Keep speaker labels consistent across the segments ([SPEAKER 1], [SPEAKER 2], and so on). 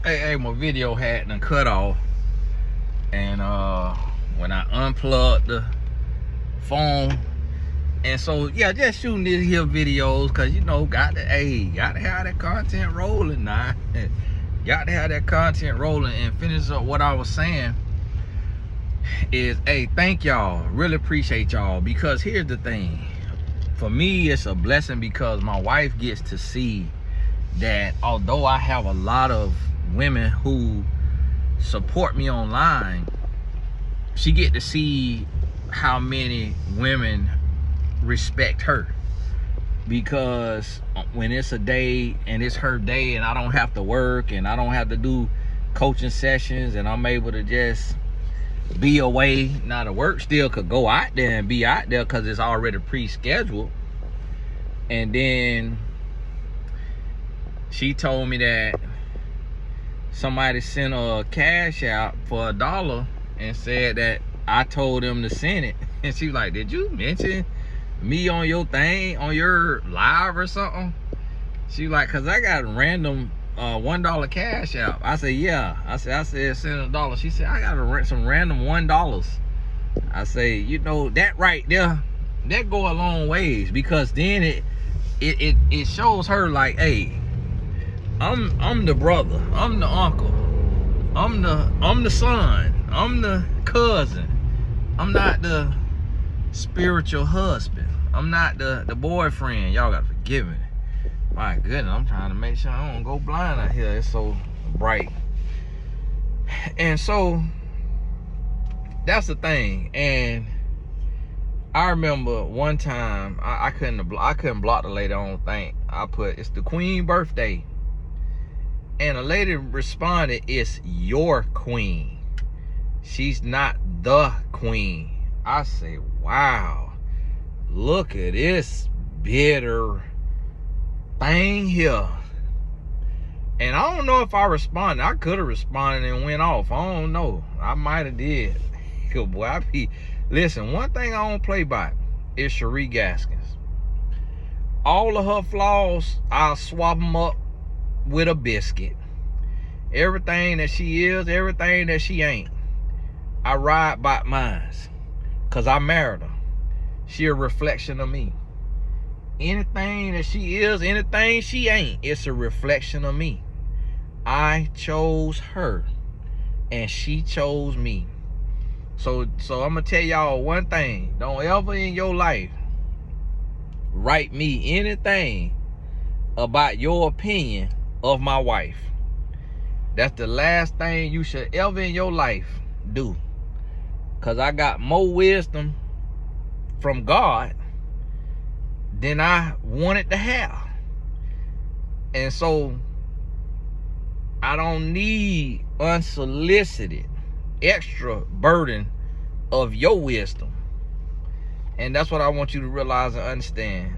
[SPEAKER 1] Hey, my video had done cut off, and when I unplugged the phone, and so yeah, just shooting these here videos, cause you know, got to have that content rolling now. Got to have that content rolling. And finish up what I was saying is, hey, thank y'all, really appreciate y'all, because here's the thing. For me, it's a blessing because my wife gets to see that although I have a lot of women who support me online, she get to see how many women respect her. Because when it's a day and it's her day and I don't have to work and I don't have to do coaching sessions and I'm able to just be away, now the work still could go out there and be out there because it's already pre-scheduled. And then she told me that somebody sent her a cash out for $1 and said that I told them to send it. And she was like, did you mention me on your thing, on your live or something? She was like, cause I got a random $1 cash out. I said, yeah. I said send $1. She said, I got some random $1. I say, you know, that right there, that go a long ways, because then it shows her like, hey, I'm the brother, I'm the uncle, I'm the son, I'm the cousin. I'm not the spiritual husband. I'm not the boyfriend. Y'all gotta forgive me. My goodness, I'm trying to make sure I don't go blind out here. It's so bright. And so that's the thing. And I remember one time I couldn't block the lady on thing. I put, it's the queen birthday. And a lady responded, it's your queen. She's not the queen. I say, wow, look at this bitter thing here. And I don't know if I responded. I could have responded and went off. I don't know. I might have did. Boy, listen, one thing I don't play by is Cherie Gaskins. All of her flaws, I'll swap them up with a biscuit. Everything that she is, everything that she ain't, I ride by mine, cause I married her. She a reflection of me. Anything that she is, anything she ain't, it's a reflection of me. I chose her and she chose me. So I'm gonna tell y'all one thing. Don't ever in your life write me anything about your opinion of my wife. That's the last thing you should ever in your life do. Cause I got more wisdom from God than I wanted to have. And so I don't need unsolicited extra burden of your wisdom. And that's what I want you to realize and understand.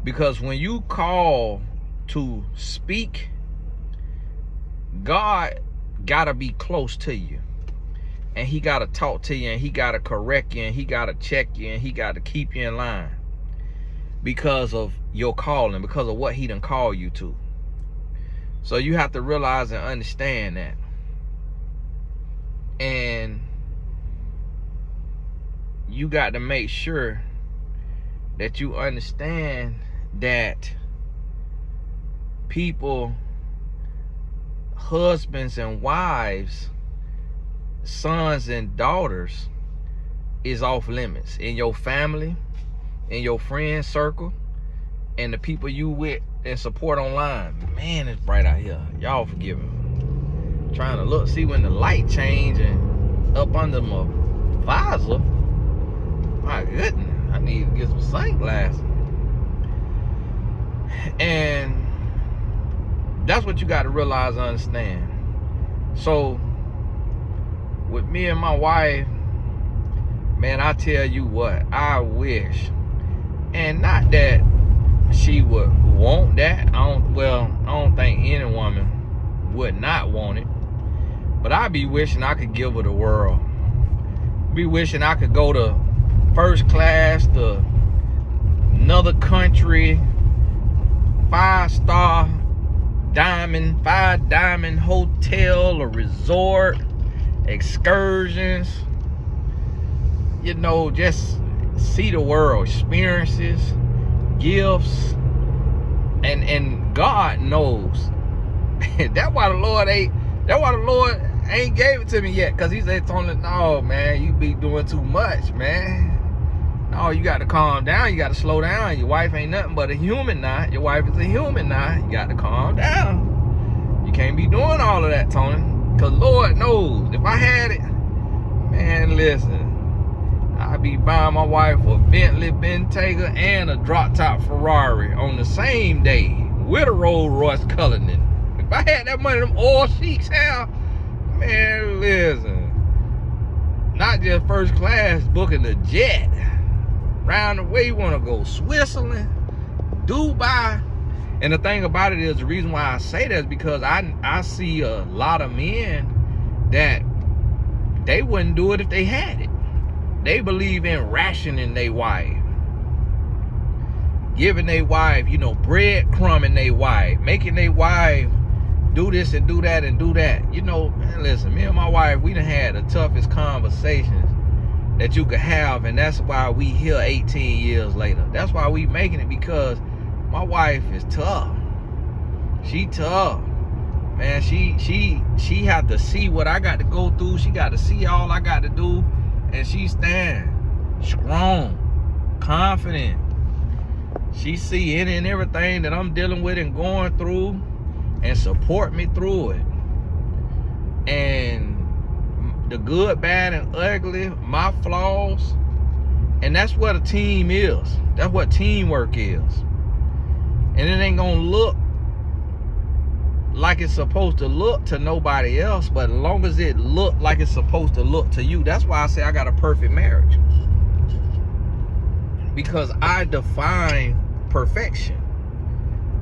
[SPEAKER 1] Because when you call to speak, God gotta be close to you. And he gotta talk to you, and he gotta correct you, and he gotta check you, and he gotta keep you in line. Because of your calling, because of what he done called you to. So you have to realize and understand that. And you got to make sure that you understand that people, husbands and wives, sons and daughters is off limits in your family, in your friend circle, and the people you with and support online. Man, it's bright out here. Y'all forgive me. Trying to look, see when the light change and up under my visor. My goodness, I need to get some sunglasses. And that's what you got to realize and understand. So with me and my wife, man, I tell you what, I wish, and not that she would want that. I don't think any woman would not want it. But I be wishing I could give her the world. Be wishing I could go to first class to another country, 5-star, five diamond hotel or resort, excursions, you know, just see the world, experiences, gifts, and God knows. That's why the Lord ain't gave it to me yet, because he said, Tony, no, man, you be doing too much, man. No, you got to calm down. You got to slow down. Your wife ain't nothing but a human now. Your wife is a human now. You got to calm down. You can't be doing all of that, Tony, because Lord knows, if I had it, man, listen, I'd be buying my wife a Bentley Bentayga and a drop-top Ferrari on the same day with a Rolls Royce Cullinan. If I had that money, them oil sheiks have, man, listen, not just first class, booking the jet. Round the way, you want to go Switzerland, Dubai. And the thing about it is, the reason why I say that is because I see a lot of men that they wouldn't do it if they had it. They believe in rationing their wife, giving their wife, you know, breadcrumbing their wife, making their wife do this and do that and do that. You know, man, listen, me and my wife, we done had the toughest conversations that you could have, and that's why we here 18 years later. That's why we making it, because my wife is tough. She tough, man. She have to see what I got to go through. She got to see all I got to do, and she stand strong, confident. She see any and everything that I'm dealing with and going through, and support me through it. And the good, bad, and ugly, my flaws. And that's what a team is. That's what teamwork is. And it ain't gonna look like it's supposed to look to nobody else, but as long as it look like it's supposed to look to you, that's why I say I got a perfect marriage. Because I define perfection.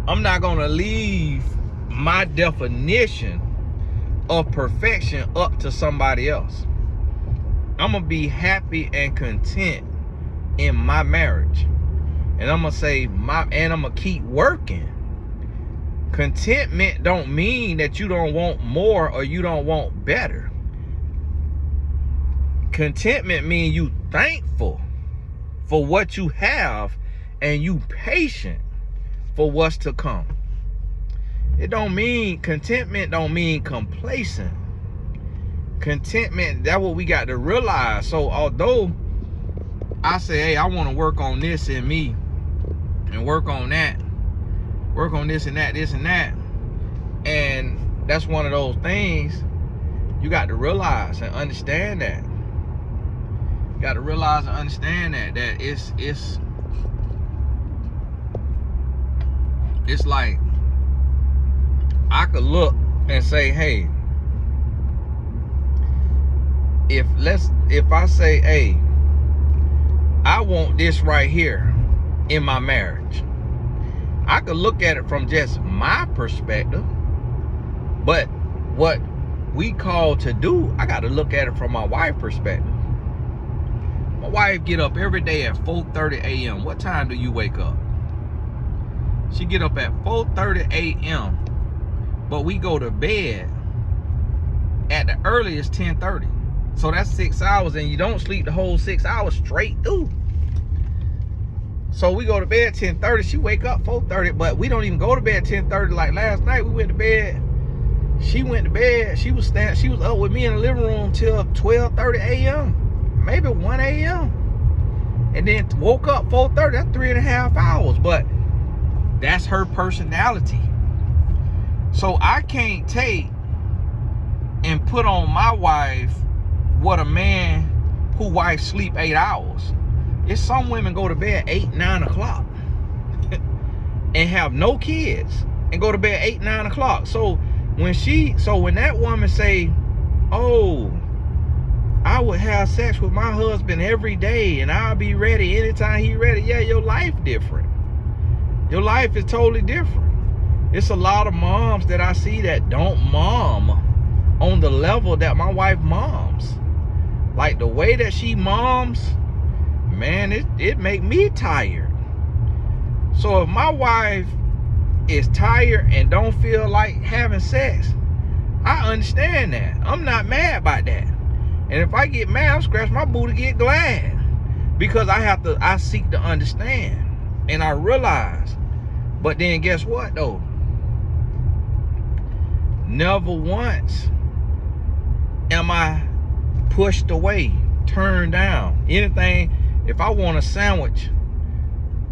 [SPEAKER 1] I'm not gonna leave my definition of perfection up to somebody else. I'm gonna be happy and content in my marriage, and I'm gonna say I'm gonna keep working. Contentment don't mean that you don't want more or you don't want better. Contentment means you thankful for what you have and you patient for what's to come. Contentment don't mean complacent. Contentment, that's what we got to realize. So although I say, hey, I want to work on this in me and work on that, work on this and that, and that's one of those things you got to realize and understand that. You got to realize and understand that it's like, I could look and say, hey, if I say, hey, I want this right here in my marriage, I could look at it from just my perspective, but what we call to do, I got to look at it from my wife's perspective. My wife get up every day at 4:30 a.m. What time do you wake up? She get up at 4:30 a.m. But we go to bed at the earliest 10:30. So that's 6 hours, and you don't sleep the whole 6 hours straight through. So we go to bed 10:30. She wake up 4:30, but we don't even go to bed 10:30. Like last night, we went to bed. She went to bed. She was up with me in the living room till 12:30 a.m. maybe 1 a.m. and then woke up 4:30. That's 3.5 hours. But that's her personality. So I can't take and put on my wife what a man who wife sleep 8 hours. It's some women go to bed 8, 9 o'clock and have no kids and go to bed 8, 9 o'clock. So when that woman say, oh, I would have sex with my husband every day and I'll be ready anytime he's ready. Yeah, your life different. Your life is totally different. It's a lot of moms that I see that don't mom on the level that my wife moms. Like the way that she moms, man, it make me tired. So if my wife is tired and don't feel like having sex, I understand that. I'm not mad about that. And if I get mad, I'll scratch my booty, get glad. Because I seek to understand. And I realize. But then guess what though? Never once am I pushed away, turned down. Anything, if I want a sandwich,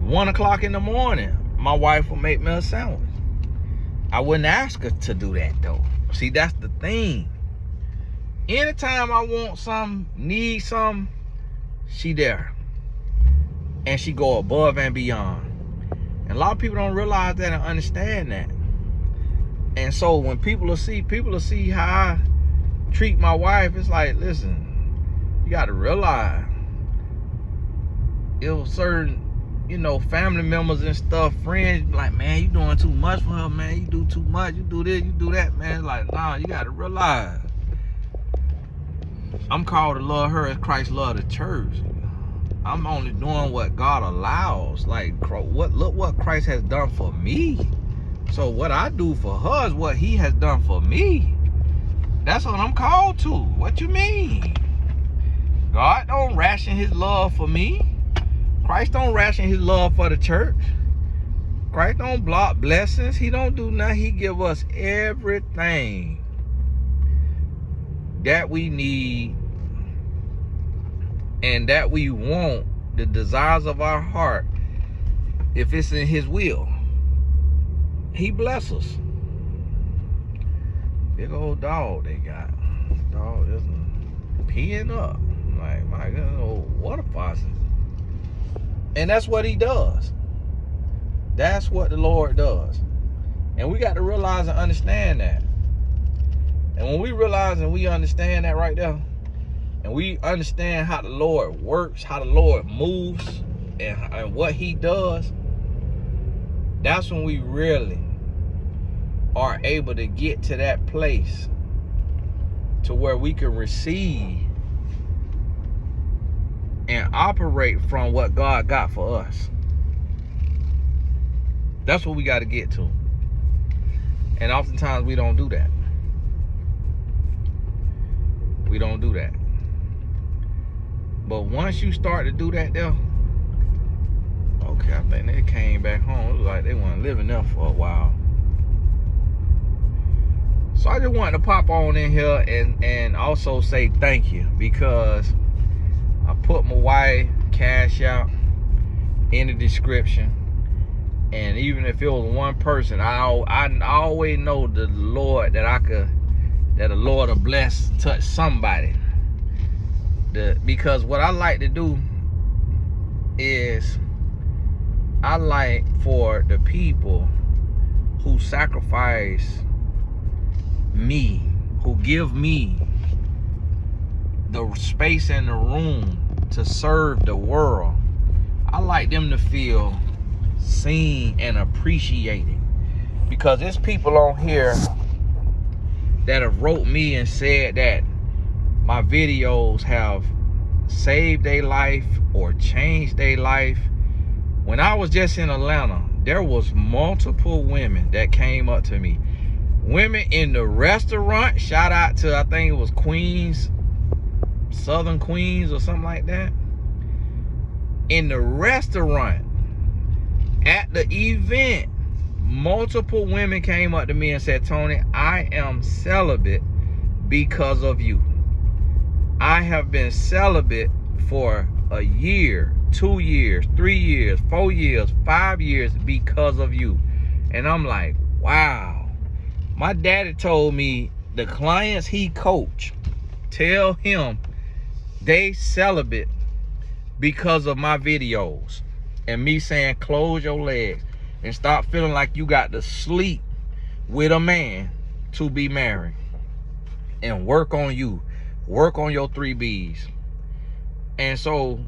[SPEAKER 1] 1 o'clock in the morning, my wife will make me a sandwich. I wouldn't ask her to do that though. See, that's the thing. Anytime I want something, need something, she there. And she go above and beyond. And a lot of people don't realize that and understand that. And so when people will see how I treat my wife, it's like, listen, you got to realize it was certain, family members and stuff, friends, like, man, you doing too much for her, man. You do too much. You do this, you do that, man. It's like, nah, you got to realize I'm called to love her as Christ loved the church. I'm only doing what God allows. Like, look what Christ has done for me. So what I do for her is what he has done for me. That's what I'm called to. What you mean? God don't ration his love for me. Christ don't ration his love for the church. Christ don't block blessings. He don't do nothing. He give us everything that we need and that we want, the desires of our heart, if it's in his will. He bless us. Big old dog they got. Dog just peeing up. Like, my God, old water faucet. And that's what he does. That's what the Lord does. And we got to realize and understand that. And when we realize and we understand that right there, and we understand how the Lord works, how the Lord moves, and what he does, that's when we really are able to get to that place to where we can receive and operate from what God got for us. That's what we got to get to. And oftentimes we don't do that. We don't do that. But once you start to do that there, okay, I think they came back home. It was like they weren't living there for a while. So I just wanted to pop on in here and also say thank you, because I put my wife cash out in the description. And even if it was one person, I always know the Lord that the Lord will bless, touch somebody. Because what I like to do is I like for the people who sacrifice me, who give me the space and the room to serve the world, I like them to feel seen and appreciated. Because there's people on here that have wrote me and said that my videos have saved their life or changed their life. When I was just in Atlanta, there was multiple women that came up to me. Women in the restaurant, shout out to, I think it was Queens, Southern Queens or something like that. In the restaurant, at the event, multiple women came up to me and said, Tony, I am celibate because of you. I have been celibate for a year, 2 years, 3 years, 4 years, 5 years because of you. And I'm like, wow. My daddy told me the clients he coached, tell him they celibate because of my videos and me saying close your legs and stop feeling like you got to sleep with a man to be married, and work on you, work on your 3 B's. And so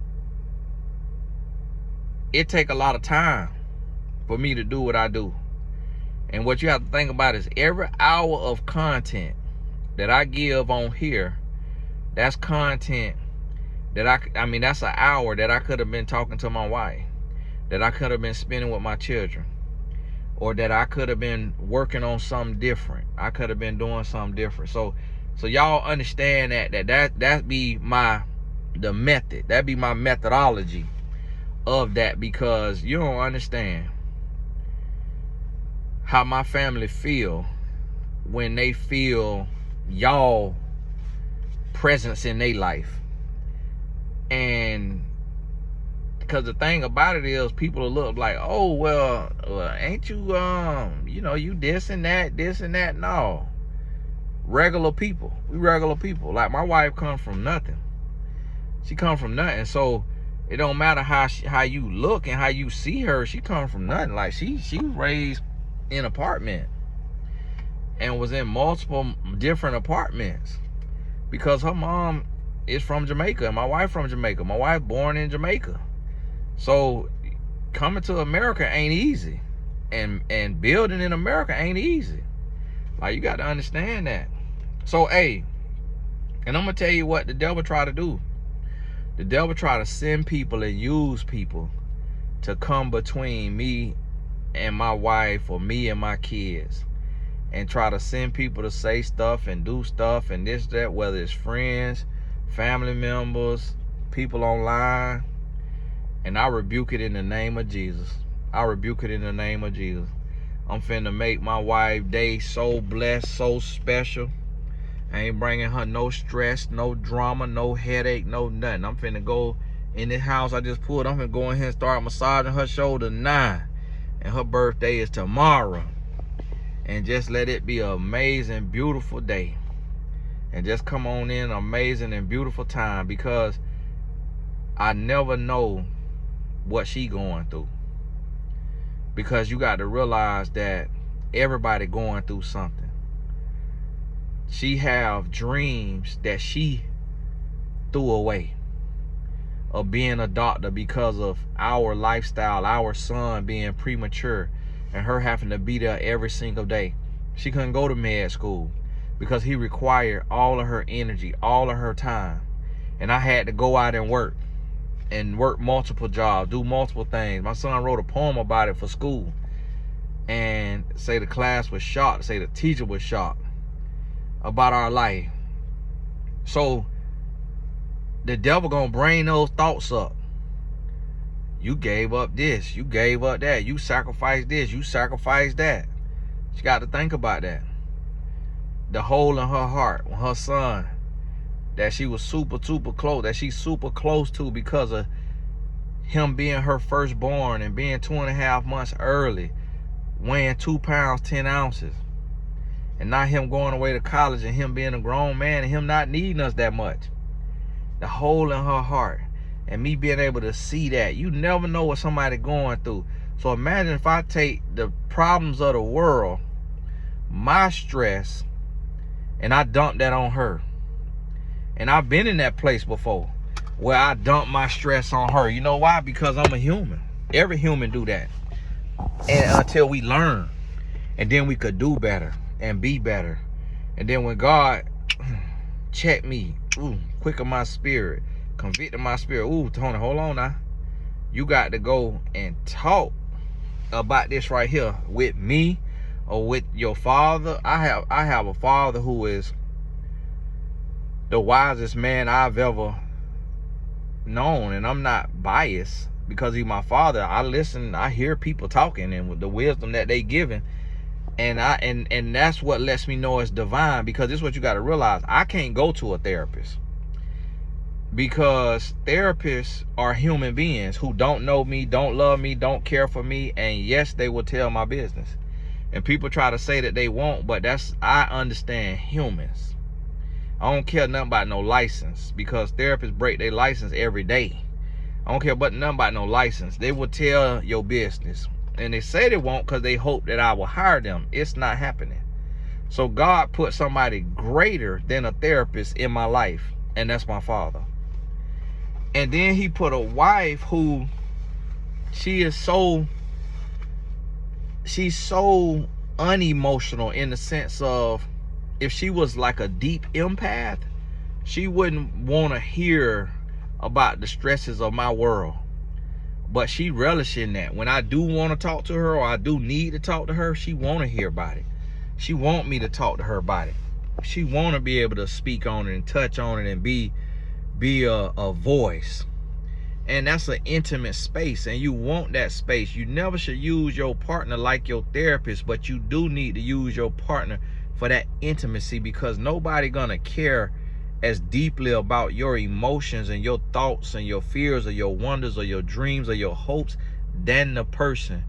[SPEAKER 1] it take a lot of time for me to do what I do. And what you have to think about is every hour of content that I give on here, that's content that I mean, that's an hour that I could have been talking to my wife, that I could have been spending with my children, or that I could have been working on something different. I could have been doing something different. So y'all understand that be the method. That be my methodology of that, because you don't understand how my family feel when they feel y'all presence in their life. And because the thing about it is, people will look like, oh, well, ain't you, you this and that. No. Regular people. We regular people. Like, my wife comes from nothing. She comes from nothing. So it don't matter how you look and how you see her. She comes from nothing. Like, she was raised in an apartment and was in multiple different apartments because her mom is from Jamaica and my wife from Jamaica. My wife born in Jamaica. So coming to America ain't easy, and building in America ain't easy. Like, you got to understand that. So, hey, and I'm gonna tell you what the devil try to do. The devil try to send people and use people to come between me and my wife, or me and my kids, and try to send people to say stuff and do stuff and this, that, whether it's friends, family members, people online. And I rebuke it in the name of Jesus. I rebuke it in the name of Jesus. I'm finna make my wife day so blessed, so special. I ain't bringing her no stress, no drama, no headache, no nothing. I'm finna go in this house I just pulled. I'm finna go in here and start massaging her shoulder now. And her birthday is tomorrow. And just let it be an amazing, beautiful day. And just come on in, amazing and beautiful time, because I never know what she going through. Because you got to realize that everybody going through something. She have dreams that she threw away of being a doctor because of our lifestyle, our son being premature, and her having to be there every single day. She couldn't go to med school because he required all of her energy, all of her time. And I had to go out and work multiple jobs, do multiple things. My son wrote a poem about it for school and say the class was shocked, say the teacher was shocked about our life. So the devil gonna bring those thoughts up. You gave up this, you gave up that, you sacrificed this, you sacrificed that. She got to think about that. The hole in her heart when her son, that she was super close, that she's super close to because of him being her firstborn and being 2.5 months early, weighing 2 pounds 10 ounces, and not him going away to college and him being a grown man and him not needing us that much. The hole in her heart, and me being able to see that. You never know what somebody going through. So imagine if I take the problems of the world, my stress, and I dump that on her. And I've been in that place before where I dump my stress on her. You know why? Because I'm a human. Every human do that. And until we learn, and then we could do better and be better. And then when God check me, quicken my spirit, convicted my spirit, Tony, hold on now. You got to go and talk about this right here with me or with your father. I have a father who is the wisest man I've ever known, and I'm not biased because he's my father. I listen, I hear people talking and with the wisdom that they giving, and that's what lets me know it's divine. Because this is what you got to realize: I can't go to a therapist because therapists are human beings who don't know me, don't love me, don't care for me, and yes, they will tell my business. And people try to say that they won't, but I understand humans. I don't care nothing about no license, because therapists break their license every day. I don't care about nothing about no license. They will tell your business. And they say they won't because they hope that I will hire them. It's not happening. So God put somebody greater than a therapist in my life, and that's my father. And then he put a wife who she's so unemotional, in the sense of, if she was like a deep empath, she wouldn't want to hear about the stresses of my world. But she relish in that. When I do want to talk to her, or I do need to talk to her, she want to hear about it. She want me to talk to her about it. She want to be able to speak on it and touch on it and be a voice. And that's an intimate space, and you want that space. You never should use your partner like your therapist, but you do need to use your partner for that intimacy, because nobody gonna care as deeply about your emotions and your thoughts and your fears or your wonders or your dreams or your hopes than the person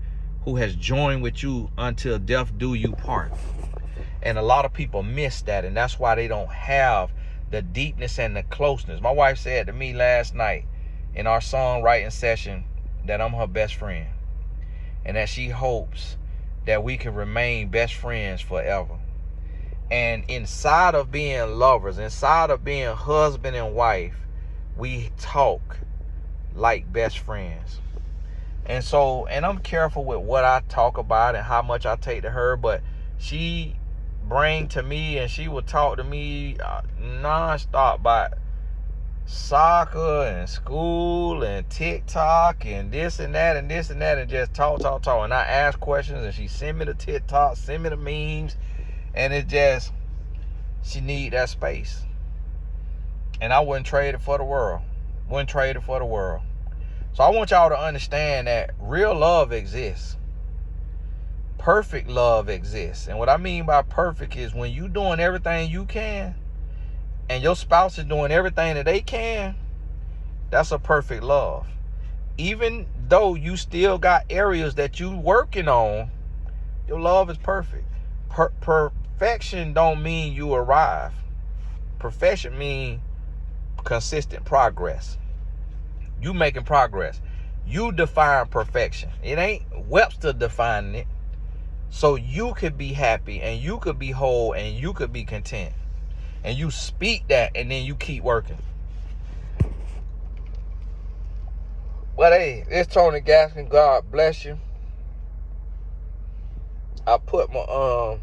[SPEAKER 1] who has joined with you until death do you part. And a lot of people miss that, and that's why they don't have the deepness and the closeness. My wife said to me last night in our songwriting session that I'm her best friend, and that she hopes that we can remain best friends forever. And inside of being lovers, inside of being husband and wife, we talk like best friends. And so, and I'm careful with what I talk about and how much I take to her, but she bring to me and she would talk to me nonstop about soccer and school and TikTok and this and that and this and that, and just talk. And I ask questions and she send me the TikTok, send me the memes, and it just, she need that space. And I wouldn't trade it for the world. So I want y'all to understand that real love exists. Perfect love exists. And what I mean by perfect is when you doing everything you can and your spouse is doing everything that they can, that's a perfect love. Even though you still got areas that you working on, your love is perfect. Perfection don't mean you arrive. Perfection mean consistent progress. You making progress. You define perfection. It ain't Webster defining it. So you could be happy and you could be whole and you could be content. And you speak that and then you keep working. But hey, it's Tony Gaskins. God bless you. I put my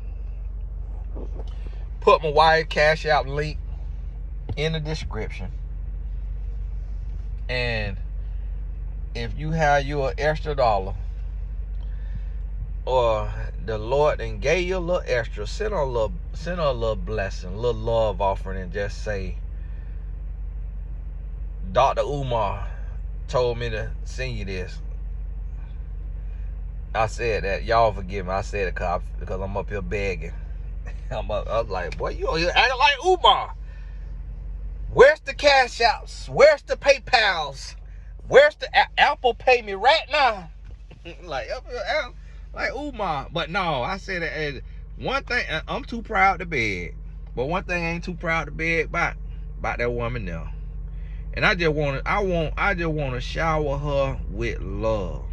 [SPEAKER 1] wire cash out link in the description. And if you have you an extra dollar, or the Lord then gave you a little extra, send her a little blessing, a little love offering, and just say, Dr. Umar told me to send you this. I said that. Y'all forgive me. I said it because I'm up here begging. I was like, boy, you acting like Umar. Where's the cash outs? Where's the PayPals? Where's the Apple Pay me right now? like Umar. But no, I said that one thing, I'm too proud to beg. But one thing I ain't too proud to beg about that woman now. And I just want to shower her with love.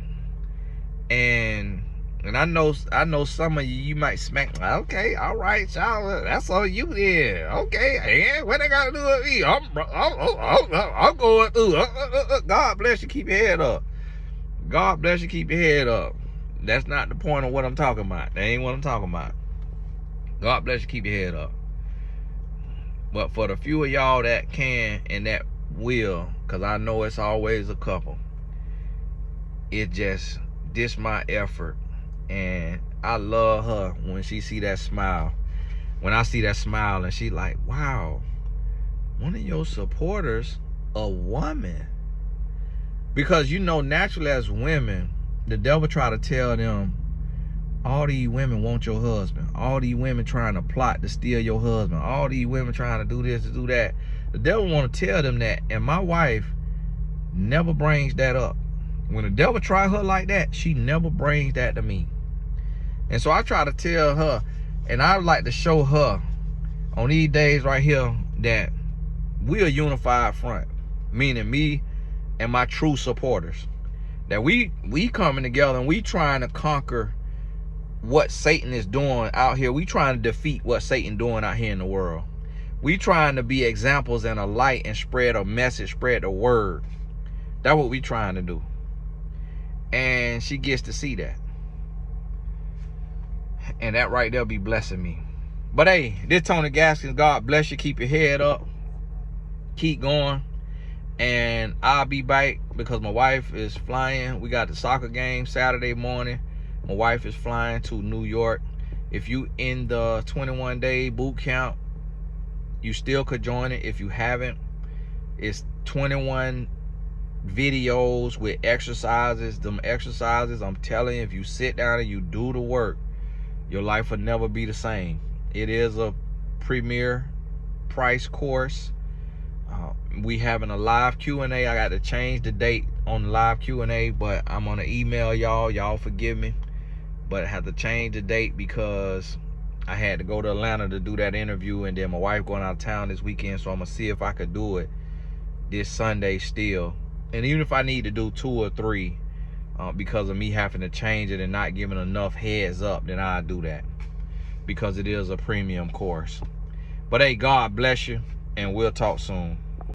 [SPEAKER 1] And I know some of you might smack. Okay, all right, shower. That's all you did. Okay, and what they got to do with me? I'm going through. God bless you. Keep your head up. God bless you. Keep your head up. That's not the point of what I'm talking about. That ain't what I'm talking about. God bless you. Keep your head up. But for the few of y'all that can and that will, because I know it's always a couple, it just, this my effort. And I love her when she see that smile. When I see that smile and she like, wow, one of your supporters, a woman. Because you know, naturally as women, the devil try to tell them, all these women want your husband. All these women trying to plot to steal your husband. All these women trying to do this, to do that. The devil want to tell them that. And my wife never brings that up. When the devil try her like that, she never brings that to me. And so I try to tell her, and I like to show her on these days right here that we a unified front. Meaning me and my true supporters. That we coming together and we trying to conquer what Satan is doing out here. We trying to defeat what Satan doing out here in the world. We trying to be examples and a light and spread a message, spread the word. That's what we trying to do. And she gets to see that. And that right there be blessing me. But hey, this Tony Gaskins. God bless you. Keep your head up. Keep going. And I'll be back because my wife is flying. We got the soccer game Saturday morning. My wife is flying to New York. If you in the 21-day boot camp, you still could join it. If you haven't, it's 21 videos with exercises. Them exercises, I'm telling you, if you sit down and you do the work, your life will never be the same. It is a premier price course. We having a live Q&A. I got to change the date on the live Q&A, but I'm gonna email y'all. Y'all forgive me, but I have to change the date because I had to go to Atlanta to do that interview, and then my wife going out of town this weekend, so I'm gonna see if I could do it this Sunday still. And even if I need to do 2 or 3 because of me having to change it and not giving enough heads up, then I'll do that because it is a premium course. But hey, God bless you, and we'll talk soon.